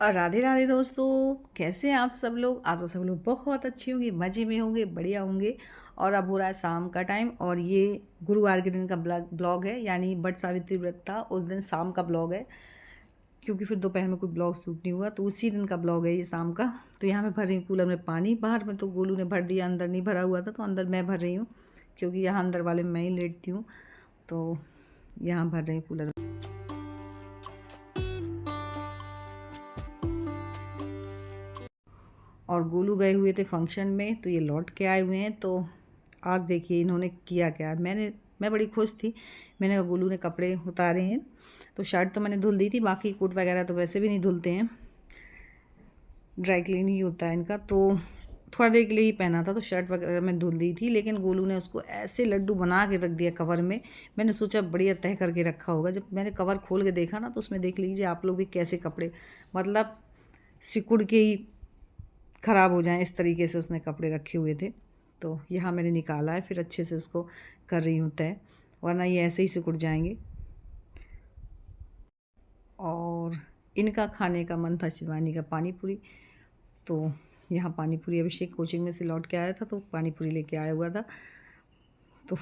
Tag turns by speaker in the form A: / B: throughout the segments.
A: राधे राधे दोस्तों, कैसे हैं आप सब लोग। आज सब लोग बहुत अच्छे होंगे, मज़े में होंगे, बढ़िया होंगे। और अब हो रहा है शाम का टाइम और ये गुरुवार के दिन का ब्लॉग है, यानी बट सावित्री व्रत था उस दिन शाम का ब्लॉग है। क्योंकि फिर दोपहर में कोई ब्लॉग शूट नहीं हुआ, तो उसी दिन का ब्लॉग है ये शाम का। तो यहाँ मैं भर रही हूँ कूलर में पानी। बाहर में तो गोलू ने भर दिया, अंदर नहीं भरा हुआ था, तो अंदर मैं भर रही हूँ क्योंकि यहाँ अंदर वाले में मैं ही लेटती हूँ। तो यहाँ भर रही हूँ कूलर में। और गोलू गए हुए थे फंक्शन में, तो ये लौट के आए हुए हैं। तो आज देखिए इन्होंने किया क्या। मैं बड़ी खुश थी। मैंने कहा गोलू ने कपड़े उतारे हैं, तो शर्ट तो मैंने धुल दी थी, बाकी कोट वगैरह तो वैसे भी नहीं धुलते हैं, ड्राई क्लीन ही होता है इनका। तो थोड़ा देर के लिए ही पहना था, तो शर्ट वगैरह मैं धुल दी थी, लेकिन गोलू ने उसको ऐसे लड्डू बना के रख दिया कवर में। मैंने सोचा बढ़िया तह करके रखा होगा। जब मैंने कवर खोल के देखा ना, तो उसमें देख लीजिए आप लोग भी कैसे कपड़े, मतलब सिकुड़ के ही ख़राब हो जाएं, इस तरीके से उसने कपड़े रखे हुए थे। तो यहाँ मैंने निकाला है, फिर अच्छे से उसको कर रही हूँ तय, वरना ये ऐसे ही सिकुड़ जाएंगे। और इनका खाने का मन था शिवानी का पानी पूरी। तो यहाँ पानी पूरी अभिषेक कोचिंग में से लौट के आया था, तो पानी पूरी लेके आया हुआ था। तो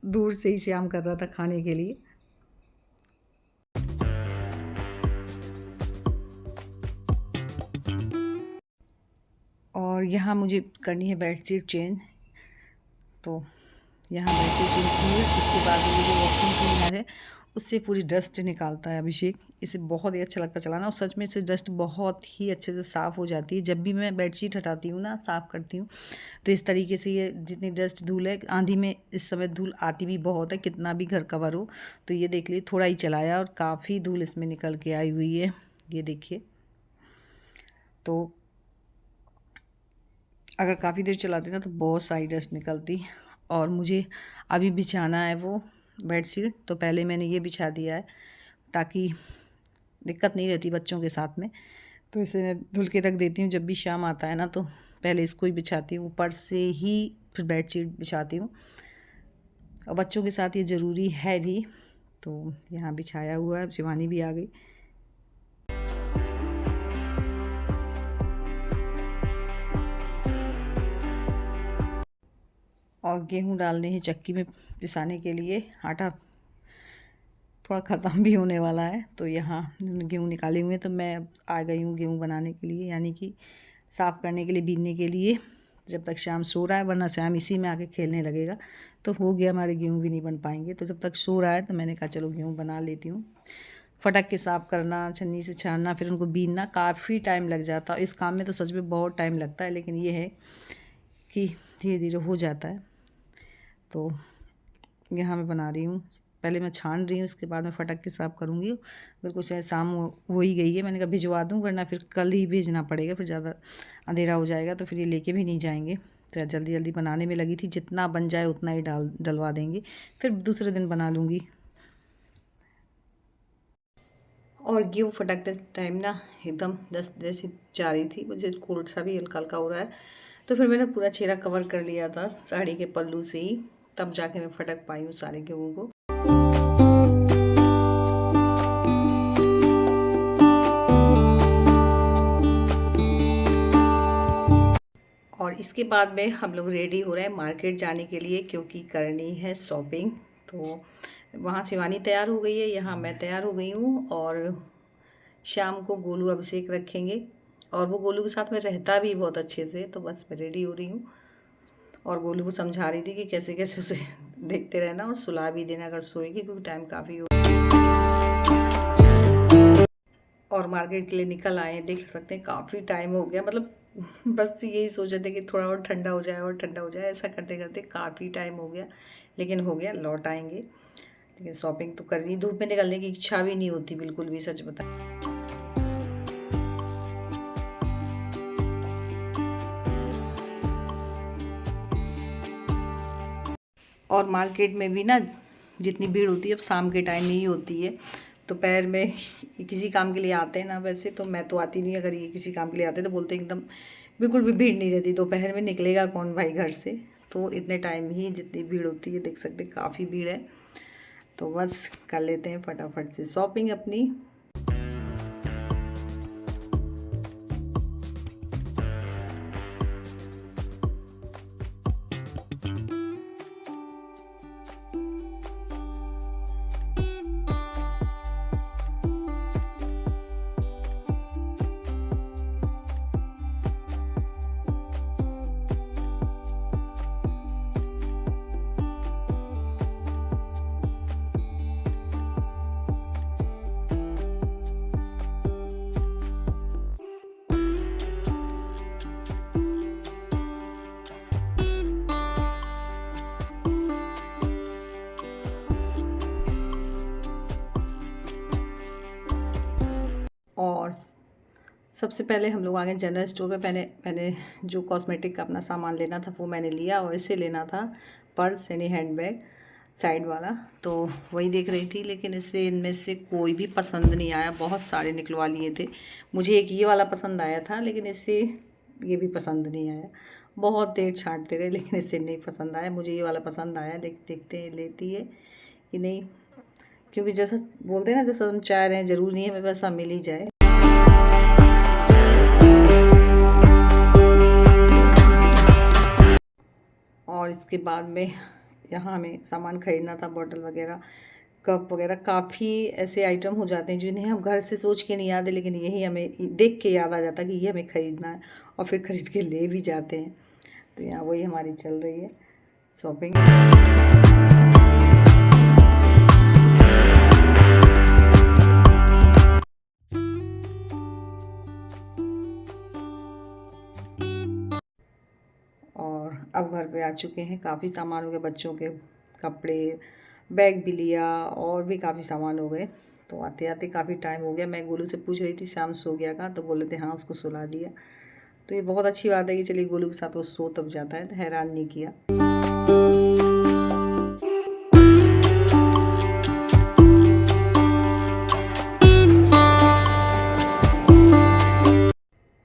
A: दूर से ही श्याम कर रहा था खाने के लिए। और यहाँ मुझे करनी है बेडशीट चेंज। तो यहाँ बेडशीट चेंज की है। उसके बाद ये जो वॉक्यूम क्लीनर है, उससे पूरी डस्ट निकालता है अभिषेक। इसे बहुत ही अच्छा लगता है चलाना, और सच में इससे डस्ट बहुत ही अच्छे से साफ़ हो जाती है। जब भी मैं बेडशीट हटाती हूँ ना, साफ़ करती हूँ, तो इस तरीके से ये जितनी डस्ट धूल है, आंधी में इस समय धूल आती भी बहुत है, कितना भी घर कवर हो। तो ये देख लीजिए, थोड़ा ही चलाया और काफ़ी धूल इसमें निकल के आई हुई है, ये देखिए। तो अगर काफ़ी देर चलाती ना, तो बहुत सारी डस्ट निकलती। और मुझे अभी बिछाना है वो बेडशीट, तो पहले मैंने ये बिछा दिया है ताकि दिक्कत नहीं रहती बच्चों के साथ में। तो इसे मैं धुल के रख देती हूँ, जब भी शाम आता है ना, तो पहले इसको ही बिछाती हूँ, ऊपर से ही फिर बेडशीट बिछाती हूँ। और बच्चों के साथ ये ज़रूरी है भी। तो यहाँ बिछाया हुआ है, शिवानी भी आ गई। और गेहूँ डालने हैं चक्की में पिसाने के लिए। आटा थोड़ा ख़त्म भी होने वाला है, तो यहाँ गेहूँ निकाले हुए हैं। तो मैं आ गई हूँ गेहूँ बनाने के लिए, यानी कि साफ़ करने के लिए, बीनने के लिए, जब तक शाम सो रहा है, वरना शाम इसी में आके खेलने लगेगा। तो हो गया, हमारे गेहूँ भी नहीं बन पाएंगे। तो जब तक सो रहा है, तो मैंने कहा चलो गेहूँ बना लेती हूँ। फटक के साफ़ करना, छन्नी से छानना, फिर उनको बीनना, काफ़ी टाइम लग जाता है। इस काम में तो सच में बहुत टाइम लगता है, लेकिन ये है कि धीरे धीरे हो जाता है। तो यहाँ मैं बना रही हूँ, पहले मैं छान रही हूँ, उसके बाद मैं फटक के साफ़ करूँगी। बिल्कुल शायद शाम हो ही गई है, मैंने कहा भिजवा दूँ, वरना फिर कल ही भेजना पड़ेगा, फिर ज़्यादा अंधेरा हो जाएगा, तो फिर ये लेके भी नहीं जाएंगे। तो जल्दी जल्दी बनाने में लगी थी, जितना बन जाए उतना ही डलवा देंगे, फिर दूसरे दिन बना लूँगी। और गेहूँ फटकते टाइम ना एकदम दस्त जैसी जा रही थी, मुझे कोल्ड सा भी हल्का हल्का हो रहा है। तो फिर मैंने पूरा चेहरा कवर कर लिया था साड़ी के पल्लू से ही, तब जाके मैं फटक पाई हूँ सारे गेहूँ को। और इसके बाद में हम लोग रेडी हो रहे हैं मार्केट जाने के लिए, क्योंकि करनी है शॉपिंग। तो वहाँ शिवानी तैयार हो गई है, यहाँ मैं तैयार हो गई हूँ। और शाम को गोलू अभिषेक रखेंगे, और वो गोलू के साथ में रहता भी बहुत अच्छे से। तो बस मैं रेडी हो रही हूँ, और गोलू को समझा रही थी कि कैसे कैसे उसे देखते रहना और सुला भी देना अगर सोएगी, क्योंकि टाइम काफ़ी हो। और मार्केट के लिए निकल आए, देख सकते हैं काफ़ी टाइम हो गया, मतलब बस यही सोच रहे थे कि थोड़ा और ठंडा हो जाए और ठंडा हो जाए, ऐसा करते करते काफ़ी टाइम हो गया। लेकिन हो गया, लौट आएंगे। लेकिन शॉपिंग तो करनी, धूप में निकलने की इच्छा भी नहीं होती बिल्कुल भी, सच बता। और मार्केट में भी ना जितनी भीड़ होती है, अब शाम के टाइम ही होती है। दोपहर में किसी काम के लिए आते हैं ना, वैसे तो मैं तो आती नहीं, अगर ये किसी काम के लिए आते हैं तो बोलते हैं एकदम बिल्कुल भी भीड़ नहीं रहती। दोपहर में निकलेगा कौन भाई घर से, तो इतने टाइम ही जितनी भीड़ होती है, देख सकते काफ़ी भीड़ है। तो बस कर लेते हैं फटाफट से शॉपिंग अपनी। सबसे पहले हम लोग आ गए जनरल स्टोर पे। मैंने जो कॉस्मेटिक का अपना सामान लेना था वो मैंने लिया, और इसे लेना था पर्स यानी हैंडबैग साइड वाला। तो वही देख रही थी, लेकिन इससे इनमें से कोई भी पसंद नहीं आया। बहुत सारे निकलवा लिए थे। मुझे एक ये वाला पसंद आया था, लेकिन इससे ये भी पसंद नहीं आया। बहुत देर छांटते रहे, लेकिन इससे नहीं पसंद आया। मुझे ये वाला पसंद आया। देखते हैं लेती है कि नहीं, क्योंकि जैसा बोलते हैं ना, जैसा हम चाह रहे हैं ज़रूर नहीं है हमें वैसा मिल ही जाए। और इसके बाद में यहाँ हमें सामान ख़रीदना था, बॉटल वगैरह, कप वगैरह। काफ़ी ऐसे आइटम हो जाते हैं जिन्हें हम घर से सोच के नहीं याद है, लेकिन यही हमें देख के याद आ जाता है कि ये हमें ख़रीदना है, और फिर ख़रीद के ले भी जाते हैं। तो यहाँ वही हमारी चल रही है शॉपिंग। और अब घर पे आ चुके हैं। काफ़ी सामान हो गए, बच्चों के कपड़े, बैग भी लिया, और भी काफ़ी सामान हो गए। तो आते आते काफ़ी टाइम हो गया। मैं गोलू से पूछ रही थी शाम सो गया का, तो बोले थे हाँ उसको सुला दिया। तो ये बहुत अच्छी बात है कि चलिए गोलू के साथ वो सो तब जाता है, तो हैरान नहीं किया।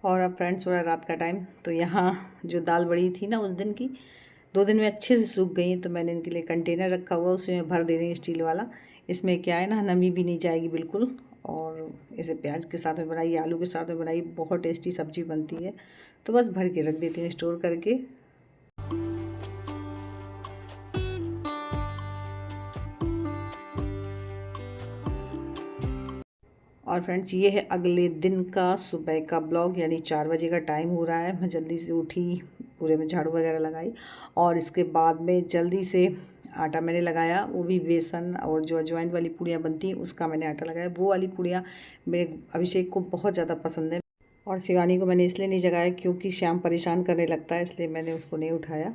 A: और अब फ्रेंड्स हो रहा है रात का टाइम। तो यहाँ जो दाल बड़ी थी ना उस दिन की, 2 दिन में अच्छे से सूख गई। तो मैंने इनके लिए कंटेनर रखा हुआ, उसमें भर दे रही हूँ स्टील वाला। इसमें क्या है ना, नमी भी नहीं जाएगी बिल्कुल। और इसे प्याज के साथ में बनाई, आलू के साथ में बनाई, बहुत टेस्टी सब्जी बनती है। तो बस भर के रख देती हूँ स्टोर करके। और फ्रेंड्स ये है अगले दिन का सुबह का ब्लॉग, यानी 4 बजे का टाइम हो रहा है। मैं जल्दी से उठी, पूरे में झाड़ू वगैरह लगाई, और इसके बाद में जल्दी से आटा मैंने लगाया, वो भी बेसन और जो अजवाइन वाली पूड़ियाँ बनती हैं उसका मैंने आटा लगाया। वो वाली पूड़ियाँ मेरे अभिषेक को बहुत ज़्यादा पसंद है, और शिवानी को मैंने इसलिए नहीं जगाया क्योंकि श्याम परेशान करने लगता है, इसलिए मैंने उसको नहीं उठाया।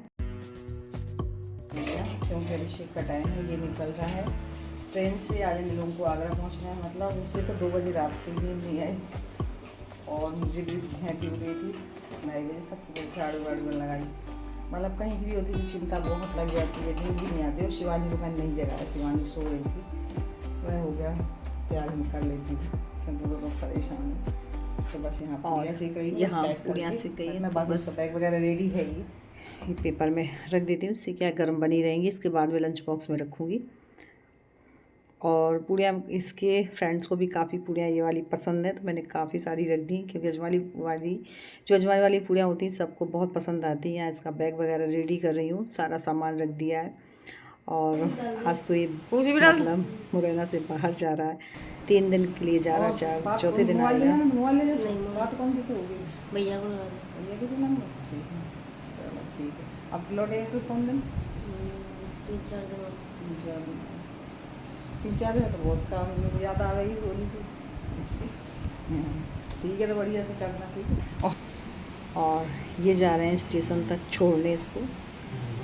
A: क्योंकि अभिषेक का टाइम है, ये निकल रहा है ट्रेन से। आज इन लोगों को आगरा पहुंचना है, मतलब उसे तो 2 बजे रात से नींद नहीं आई, और मुझे भी हैप्पी हो गई थी। मैं गई सबसे झाड़ू वाड़ू लगाई, मतलब कहीं भी होती थी चिंता बहुत लग जाती है, नींद भी नहीं आती। और शिवानी को मैंने नहीं जगाया, शिवानी सो रही थी, मैं हो गया प्यार में कर लेती थी, क्योंकि वो लोग परेशान है। तो बस यहाँ पूड़ियाँ सीख गई, यहाँ पूड़ियाँ सीख गई है। मैं बस बैग वगैरह रेडी है, ये पेपर में रख देती हूँ, इससे क्या गर्म बनी रहेंगी। इसके बाद में लंच बॉक्स में रखूँगी। और पूड़ियाँ इसके फ्रेंड्स को भी काफ़ी पूड़ियाँ ये वाली पसंद है, तो मैंने काफ़ी सारी रख दी, क्योंकि अजवाइन वाली पूड़ियाँ होती हैं सबको बहुत पसंद आती हैं। इसका बैग वगैरह रेडी कर रही हूँ, सारा सामान रख दिया है। और आज तो ये मतलब मुरैना से बाहर जा रहा है, 3 दिन के लिए जा रहा है, चौथे दिन आएगा। चलो ठीक है। अब लौटेगा कौन दिन? 3-4 दिन तो बहुत काम, मुझे याद आ गई बोली थी। ठीक है, तो बढ़िया से करना, ठीक है। और ये जा रहे हैं स्टेशन तक छोड़ने इसको,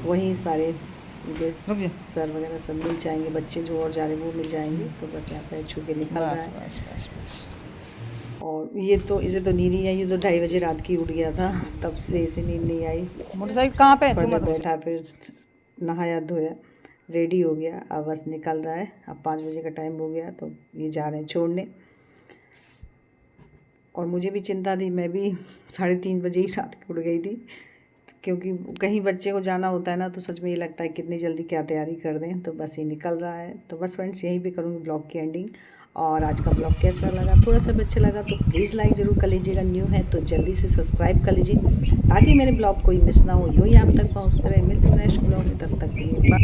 A: वहीं सारे सर वगैरह सब मिल जाएंगे, बच्चे जो और जा रहे हैं वो मिल जाएंगे। तो बस यहाँ पर छू के निकल रहा है। बस। और ये तो इसे तो नींद नहीं आई, ये तो 2:30 बजे रात की उठ गया था, तब से इसे नींद नहीं आई। मोटरसाइकिल कहाँ पे बैठा, फिर नहाया धोया, रेडी हो गया, अब बस निकल रहा है। अब 5 बजे का टाइम हो गया, तो ये जा रहे हैं छोड़ने। और मुझे भी चिंता थी, मैं भी 3:30 बजे ही रात को उठ गई थी, क्योंकि कहीं बच्चे को जाना होता है ना, तो सच में ये लगता है कितनी जल्दी क्या तैयारी कर दें। तो बस ये निकल रहा है। तो बस फ्रेंड्स यहीं पे करूँगी ब्लॉग की एंडिंग। और आज का ब्लॉग कैसा लगा, थोड़ा सा भी अच्छा लगा तो प्लीज़ लाइक ज़रूर कर लीजिएगा। न्यू है तो जल्दी से सब्सक्राइब कर लीजिए, ताकि मेरे ब्लॉग कोई मिस ना हो, यूँ ही आप तक पहुँचते रहे। मिलते हैं नेक्स्ट ब्लॉग में, तब तक के लिए।